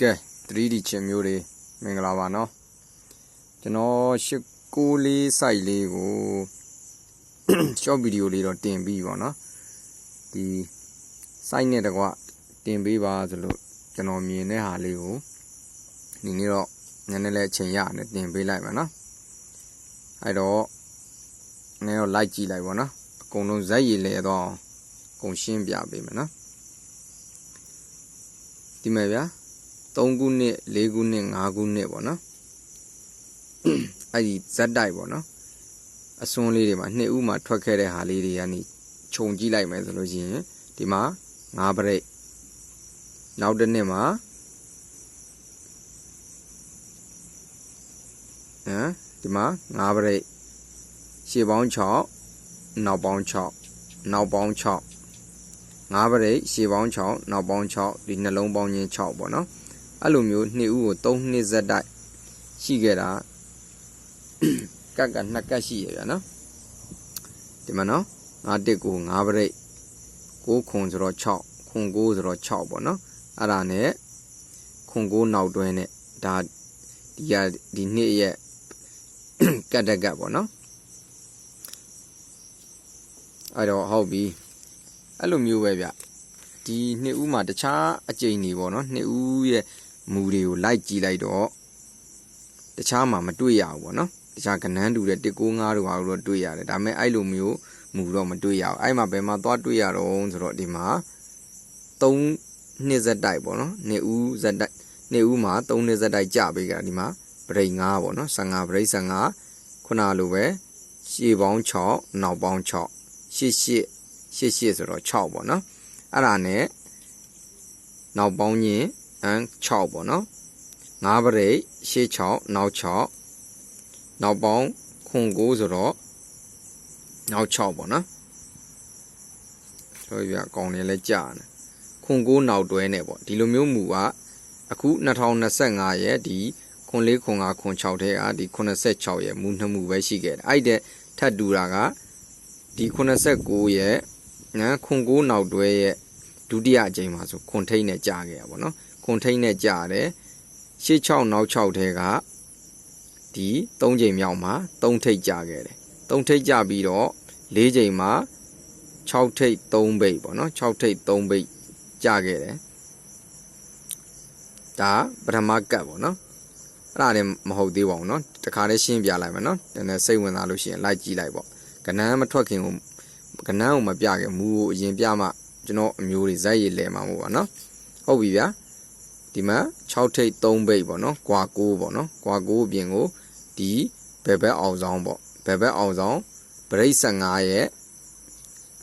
ကဲ 3D ချင်းမျိုးတွေမင်္ဂလာပါနော်ကျွန်တော်89လေး site လေးကို short video လေးတော့တင်ပြီးပါနော်ဒီ site နဲ့တကွတင်ပေးပါဆိုလို့ကျွန်တော်မြင်တဲ့ဟာလေးကိုဒီနေ့တော့နည်းနည်းလေးအချိန်ရနဲ့တင်ပေးလိုက်ပါနော်အဲ့တော့နည်းတော့ like ကြည့်လိုက်ပါနော်အကုန်လုံးဇက်ရည်လဲတော့အကုန်ရှင်းပြပေးမယ်နော်ဒီမဲ့ဗျာ3ခုနှစ်4ခုနှစ်5ခုနှစ်ပေါ့နော်အဲ့ဒီဇက်တိုက်ပေါ့နော်အစွန်းလေးတွေမှာ2ဦးမှာထွက်ခဲ့တဲ့ဟာလေးတွေကနေခြုံကြည့်လိုက်မယ်ဆိုလို့ရှိရင်ဒီမှာ5ပရိတ်နောက်တစ်နှစ်မှာဒီမှာ5ပရိတ်ရှေ့ပေါင်း6နောက်ပေါင်း6နောက်ပေါင်း6 5ပရိတ်ရှေ့ပေါင်း6နောက်ပေါင်း6ဒီနှလုံးပေါင်းချင်း6ပေါ့နော်အဲ့လိုမျိုး2ဦးကို3နှစ်ဇက်တိုက်ရှိခဲ့တာကတ်က2ကတ်ရှိရဗျာနော်ဒီမှာနော်5တက်ကို5ပရိတ်6ခွန်ဆိုတော့6ခွန်9ဆိုတော့6ပေါ့နော်အဲ့ဒါနဲ့ခွန်9နောက်တွဲနဲ့ဒါဒီနှစ်ရဲ့ကတ်တက်ကတ်ပေါ့နော်အဲ့တော့ဟုတ်ပြီအဲ့လိုမျိုးပဲဗျဒီ2ဦးမှာတခြားအကျိန်တွေပေါ့နော်2ဦးရဲ့မူတွေကိုလိုက်ကြည့်လိုက်တော့တခြားမှာမတွေ့ရဘူးပေါ့နော်တခြားကနန်းတူတဲ့195တို့ဟာတော့တွေ့ရတယ်ဒါပေမဲ့အဲ့လိုမျိုးမူတော့မတွေ့ရဘူးအဲ့မှာဘယ်မှာသွားတွေ့ရတော့ဆိုတော့ဒီမှာ3နှစ်ဇက်တိုက်ပေါ့နော်2ဦးဇက်တိုက်2ဦးမှာ3နှစ်ဇက်တိုက်ကြပေးကြဒီမှာပရိတ်5ပေါ့နော်15ပရိတ်15ခုနလိုပဲရှေ့ပေါင်း6နောက်ပေါင်း6 88ဆိုတော့6ပေါ့နော်အဲ့ဒါနဲ့နောက်ပေါင်းချင်း6ပေါ့နော်5ပရိတ်ရှေ့6နောက်6နောက်ပေါင်းခွန်9ဆိုတော့နောက်6ပေါ့နော်ဆိုပြအကောင်လေးလဲကြာနေခွန်9နောက်တွဲနေပေါ့ဒီလိုမျိုးမူကအခု2025ရဲ့ဒီခွန်4ခွန်5ခွန်6ထဲကဒီ86ရဲ့မူ2မူပဲရှိခဲ့တယ်အဲ့တဲ့ထပ်တူတာကဒီ89ရဲ့ခွန်9နောက်တွဲရဲ့ဒုတိယအကြိမ်မှာဆိုခွန်ထိတ်နဲ့ကြာခဲ့ရပါတော့ခွန်ထိတ်နဲ့ကြာတယ်ရှေ့6နောက်6ထဲကဒီ3ကြိမ်မြောက်မှာ3ထိတ်ကြာခဲ့တယ်3ထိတ်ကြာပြီးတော့4ကြိမ်မှာ6ထိတ်3ဘိတ်ပေါ့နော်6ထိတ်3ဘိတ်ကြာခဲ့တယ်ဒါပထမကတ်ပေါ့နော်အဲ့ဒါလည်းမဟုတ်သေးပါဘူးเนาะတခါတည်းရှင်းပြလိုက်မယ်เนาะနည်းနည်းစိတ်ဝင်စားလို့ရှိရင်လိုက်ကြည့်လိုက်ပေါ့ကနန်းမထွက်ခင်ကိုကနန်းကိုမပြခင်မူကိုအရင်ပြမှကျွန်တော်အမျိုးတွေဇက်ရည်လဲမှာမို့ပါเนาะဟုတ်ပြီဗျာဒီမှာ6ထိပ်3ဘိတ်ပေါ့နော်ကွာ9ပေါ့နော်ကွာ9အပြင်ကိုဒီဘယ်ဘက်အောင်ဆောင်ပေါ့ဘယ်ဘက်အောင်ဆောင်ပရိတ်15ရဲ့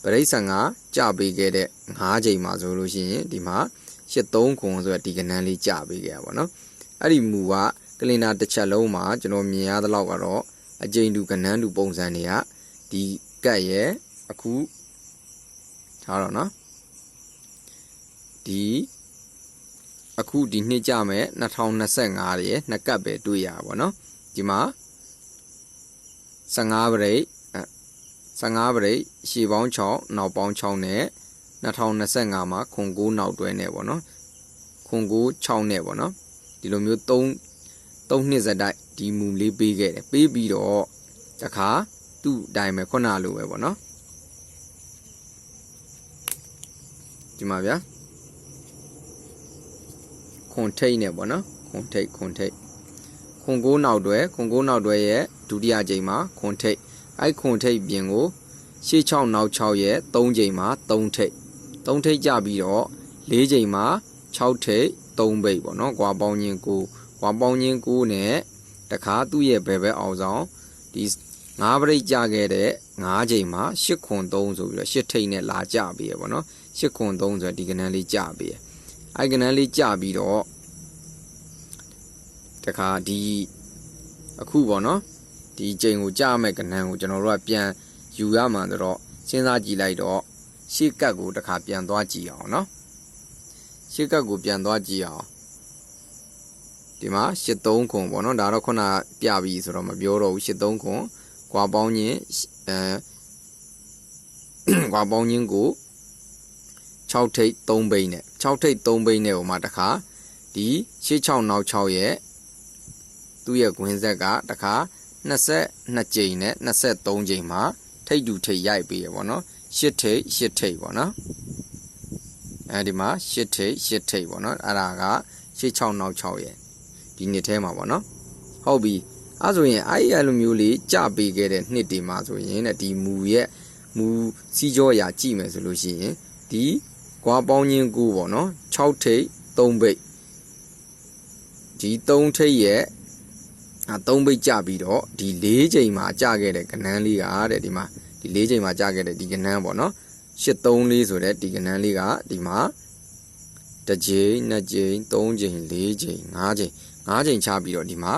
ပရိတ်15ကြပေးခဲ့တဲ့5ချိန်မှာဆိုလို့ရှိရင်ဒီမှာ83ခွန်ဆိုတဲ့ဒီကနန်းလေးကြပေးခဲ့ရပါတော့အဲ့ဒီမူကကလင်နာတစ်ချက်လုံးမှာကျွန်တော်မြင်ရသလောက်ကတော့အကျိန်တူကနန်းတူပုံစံတွေကဒီကတ်ရဲ့အခုထားတော့နော်ဒီအခုဒီနှစ်ကြမဲ့2025ရဲ့နှစ်ကပ်ပဲတွေ့ရပါဘောနော်ဒီမှာ15ပရိတ်15ပရိတ်ရှေ့ပေါင်း6နောက်ပေါင်း6နဲ့2025မှာခွန်9နောက်တွဲနဲ့ပေါ့နော်ခွန်9 6နဲ့ပေါ့နော်ဒီလိုမျိုး3နှစ်ဇက်တိုက်ဒီမူလေးပေးခဲ့တယ်ပေးပြီးတော့တခါသူ့အတိုင်းပဲခုနလိုပဲပေါ့နော်ဒီမှာဗျာခွန်ထိတ်နဲ့ပေါ့နော်ခွန်ထိတ်ခွန်9နောက်တွဲရဲ့ဒုတိယကြိမ်မှာခွန်ထိတ်အဲ့ခွန်ထိတ်ပြင်ကိုရှေ့6နောက်6ရဲ့3ကြိမ်မှာ3ထိတ်3ထိတ်ကြပြီးတော့4ကြိမ်မှာ6ထိတ်3ဘိတ်ပေါ့နော်ကွာပေါင်းချင်း9နဲ့တခါသူ့ရဲ့ဘယ်ဘက်အောင်ဆောင်ဒီ5ပရိတ်ကြခဲ့တဲ့5ကြိမ်မှာ8ခွန်3ဆိုပြီးတော့8ထိတ်နဲ့လာကြပြီးရပေါ့နော်8ခွန်3ဆိုဒီကနန်းလေးကြပြီးရအဲ့ကနန်းလေးကြပြီးတော့တခါဒီအခုပေါ့နော်ဒီချိန်ကိုကြမဲ့ကနန်းကိုကျွန်တော်တို့ကပြန်ယူရမှဆိုတော့စဉ်းစားကြည့်လိုက်တော့ရှေ့ကတ်ကိုတခါပြန်သွားကြည့်အောင်နော်ရှေ့ကတ်ကိုပြန်သွားကြည့်အောင်ဒီမှာ83ခွန်ပေါ့နော်ဒါတော့ခုနပြပြီးဆိုတော့မပြောတော့ဘူး83ခွန်ကွာပေါင်းချင်းကွာပေါင်းချင်းကို6ထိပ်3ဘိန်းနဲ့6ထိပ်3ဘိန်းနဲ့ဟိုမှာတခါ ဒီရှေ့6နောက်6ရဲ့သူ့ရဲ့ခွင်းဆက်ကတခါ22ကြိမ်နဲ့23ကြိမ်မှာထိတ်တူထိတ်ရိုက်ပေးရပေါ့နော်8ထိတ်ပေါ့နော်အဲဒီမှာ8ထိတ်ပေါ့နော်အဲ့ဒါကရှေ့6နောက်6ရဲ့ဒီနှစ်ထဲမှာပေါ့နော်ဟုတ်ပြီအဲ့ဆိုရင်အဲ့လိုမျိုးလေးကြပေးခဲ့တဲ့နှစ်တွေမှာဆိုရင်ဒီမူရဲ့မူစီကြောရာကြည့်မယ်ဆိုလို့ရှိရင်ဒီကွာပေါင်းချင်းကိုပေါ့နော်6ထိတ်3ဘိတ်ဒီ3ထိတ်ရဲ့3ဘိတ်ကြပြီးတော့ဒီ4ချိန်မှာကြခဲ့တဲ့ကဏန်းလေးကတဲ့ဒီမှာဒီ4ချိန်မှာကြခဲ့တဲ့ဒီကဏန်းပေါ့နော်834ဆိုတဲ့ဒီကဏန်းလေးကဒီမှာ1ချိန်2ချိန်3ချိန်4ချိန်5ချိန်5ချိန်ချပြီးတော့ဒီမှာ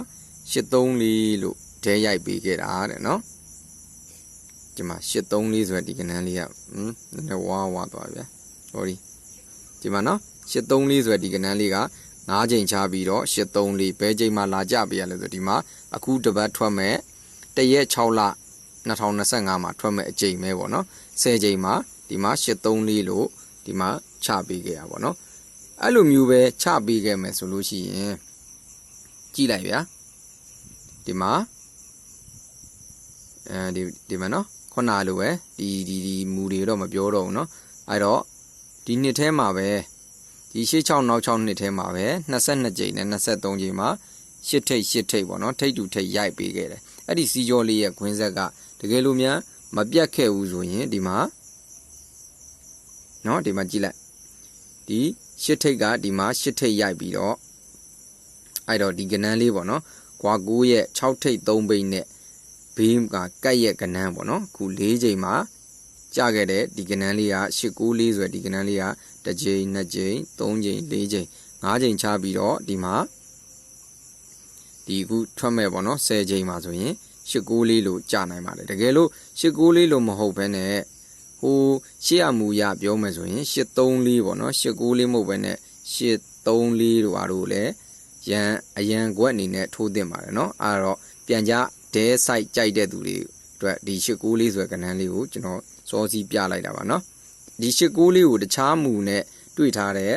834လို့ဒဲရိုက်ပေးခဲ့တာတဲ့နော်ဒီမှာ834ဆိုတဲ့ဒီကဏန်းလေးကနည်းနည်းဝါသွားဗျာ sorry ဒီမှာနော်834ဆိုတဲ့ဒီကဏန်းလေးက5ချိန်ချပြီးတော့834ဘဲချိန်မှာလာကြပေးရလဲဆိုဒီမှာအခုတပတ်ထွက်မဲ့တရက်6လ2025မှာထွက်မဲ့အချိန်ပဲပေါ့နော်10ချိန်မှာဒီမှာ834လို့ဒီမှာချပေးခဲ့ရပါတော့အဲ့လိုမျိုးပဲချပေးခဲ့မယ်ဆိုလို့ရှိရင်ကြည့်လိုက်ဗျာဒီမှာဒီမှာနော်ခုနလိုပဲဒီမူတွေတော့မပြောတော့ဘူးเนาะအဲ့တော့ဒီနှစ်ထဲမှာပဲဒီရှေ့6နောက်6နှစ်ထဲမှာပဲ22ကြိမ်နဲ့23ကြိမ်မှာ8ထိတ်ပေါ့နော်ထိတ်တူထိတ်ရိုက်ပေးခဲ့တယ်အဲ့ဒီစီကြောလေးရဲ့ခွင်းဆက်ကတကယ်လို့များမပြတ်ခဲ့ဘူးဆိုရင်ဒီမှာနော်ဒီမှာကြည့်လိုက်ဒီ8ထိတ်ကဒီမှာ8ထိတ်ရိုက်ပြီးတော့အဲ့တော့ဒီကဏန်းလေးပေါ့နော်ကွာ9ရဲ့6ထိတ်3ဘိတ်နဲ့ဘေးကကတ်ရဲ့ကဏန်းပေါ့နော်ခု4ချိန်မှာကြခဲ့တဲ့ဒီကဏန်းလေးက894ဆိုတဲ့ဒီကဏန်းလေးက1ချိန်2ချိန်3ချိန်4ချိန်5ချိန်ချပြီးတော့ဒီမှာဒီခုထွက်မဲ့ပေါ့နော်10ချိန်မှာဆိုရင်894လို့ကြာနိုင်ပါတယ်တကယ်လို့894လို့မဟုတ်ဘဲနဲ့ဟိုရှေ့ရမူရပြောမယ်ဆိုရင်834ပေါ့နော်894မဟုတ်ဘဲနဲ့834တို့အားလို့လည်းအရန်ကွက်အနေနဲ့ထိုးသင့်ပါတယ်เนาะအဲ့တော့ပြန်ကြဒဲ site ကြိုက်တဲ့သူတွေအတွက်ဒီ894ဆိုတဲ့ကဏ္ဍလေးကိုကျွန်တော်စောစီးပြလိုက်တာပါเนาะဒီ894ကိုတခြားမူနဲ့တွေ့ထားတဲ့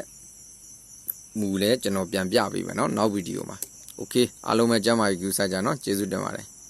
မူလဲကျွန်တော်ပြန်ပြပေးမယ်เนาะနောက်ဗီဒီယိုမှာโอเคအားလုံးပဲကျမ်းမာရေးကြိုးစားကြเนาะကျေးဇူးတင်ပါတယ်